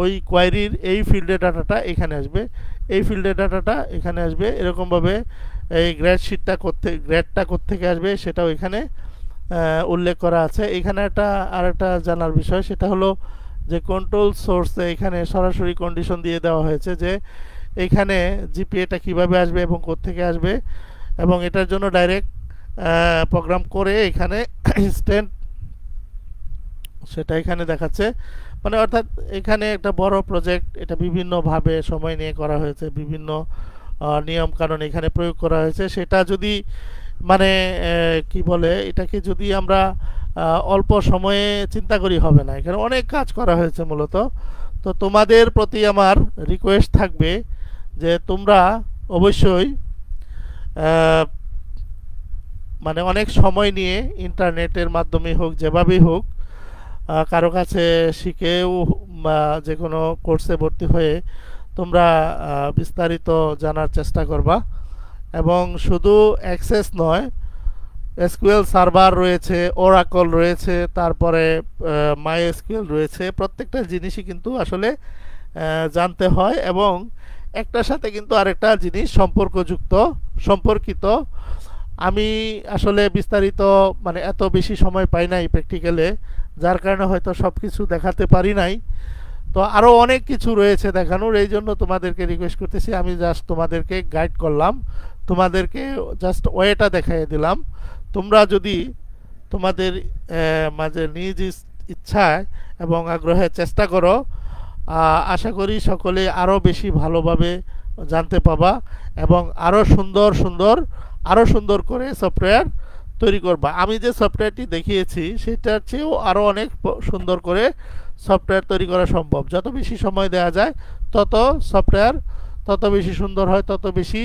ওই কোয়ারির এই ফিল্ডের ডাটাটা এখানে আসবে, এই ফিল্ডের ডাটাটা এখানে আসবে। এরকমভাবে এই গ্রেডশিটটা গ্রেডটা কোত্থেকে আসবে সেটাও এখানে উল্লেখ করা আছে। এখানে আরেকটা জানার বিষয়, সেটা হলো যে কন্ট্রোল সোর্সে এখানে সরাসরি কন্ডিশন দিয়ে দেওয়া হয়েছে যে এইখানে জিপিএটা কিভাবে আসবে এবং কোত্থেকে আসবে, এবং এটার জন্য ডাইরেক্ট প্রোগ্রাম করে এখানে ইনস্ট্যান্ট সেটা এখানে দেখাচ্ছে। মানে অর্থাৎ এখানে একটা বড় প্রজেক্ট, এটা বিভিন্নভাবে সময় নিয়ে করা হয়েছে, বিভিন্ন নিয়ম কানুন এখানে প্রয়োগ করা হয়েছে। সেটা যদি মানে কি বলে, এটাকে যদি আমরা অল্প সময়ে চিন্তা করি হবে না, এখানে অনেক কাজ করা হয়েছে মূলত। তো তোমাদের প্রতি আমার রিকোয়েস্ট থাকবে যে তোমরা অবশ্যই মানে অনেক সময় নিয়ে ইন্টারনেটের মাধ্যমে হোক, যেভাবেই হোক, কারো কাছে শিখেও বা যে কোনো কোর্সে ভর্তি হয়ে তোমরা বিস্তারিত জানার চেষ্টা করবা। এবং শুধু অ্যাক্সেস নয়, এসকিউএল সার্ভার রয়েছে, ওরাকল রয়েছে, তারপরে মাই এসকিউএল রয়েছে, প্রত্যেকটা জিনিসই কিন্তু আসলে জানতে হয় এবং একটার সাথে কিন্তু আরেকটা জিনিস সম্পর্কিত। আমি আসলে বিস্তারিত মানে এত বেশি সময় পাই নাই প্র্যাকটিক্যালে, যার কারণে হয়তো সব কিছু দেখাতে পারি নাই। তো আরও অনেক কিছু রয়েছে দেখানোর, এই জন্য তোমাদেরকে রিকোয়েস্ট করতেছি, আমি জাস্ট তোমাদেরকে গাইড করলাম, তোমাদেরকে জাস্ট ওয়েটা দেখাই দিলাম। তোমরা যদি তোমাদের মাঝে নিজ ইচ্ছায় এবং আগ্রহে চেষ্টা করো, আশা করি সকলে আরও বেশি ভালোভাবে জানতে পাবা এবং আরও সুন্দর সুন্দর আরও সুন্দর করে সফটওয়্যার তৈরি করবা। আমি যে সফটওয়্যারটি দেখিয়েছি সেটার চেয়েও আরও অনেক সুন্দর করে সফটওয়্যার তৈরি করা সম্ভব। যত বেশি সময় দেওয়া যায় তত সফটওয়্যার তত বেশি সুন্দর হয়, তত বেশি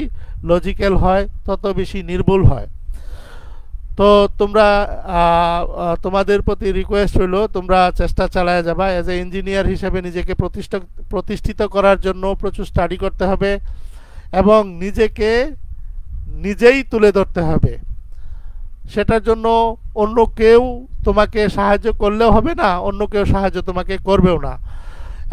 লজিক্যাল হয়, তত বেশি নির্ভুল হয়। তো তোমরা তোমাদের প্রতি রিকোয়েস্ট হলো তোমরা চেষ্টা চালায় যাবা। অ্যাজ এ ইঞ্জিনিয়ার হিসেবে নিজেকে প্রতিষ্ঠিত করার জন্য প্রচুর স্টাডি করতে হবে এবং নিজেকে নিজেই তুলে ধরতে হবে। সেটার জন্য অন্য কেউ তোমাকে সাহায্য করলেও হবে না, অন্য কেউ সাহায্য তোমাকে করবেও না।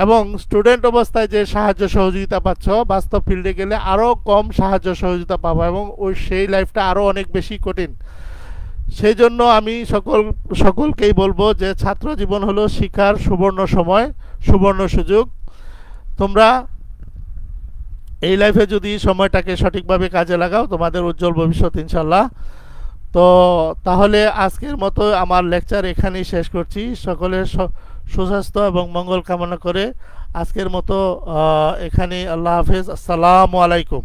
এবং স্টুডেন্ট অবস্থায় যে সাহায্য সহযোগিতা পাচ্ছ, বাস্তব ফিল্ডে গেলে আরও কম সাহায্য সহযোগিতা পাবো এবং সেই লাইফটা আরও অনেক বেশি কঠিন। সেই জন্য আমি সকলকেই বলবো যে ছাত্র জীবন হলো শিক্ষার সুবর্ণ সময়, সুবর্ণ সুযোগ। তোমরা এই লাইফে যদি সময়টাকে সঠিকভাবে কাজে লাগাও, তোমাদের উজ্জ্বল ভবিষ্যৎ ইনশাল্লাহ। তো তাহলে আজকের মতো আমার লেকচার এখানেই শেষ করছি। সকলের সুস্বাস্থ্য এবং মঙ্গল কামনা করে আজকের মতো এখানেই আল্লাহ হাফেজ। আসসালামু আলাইকুম।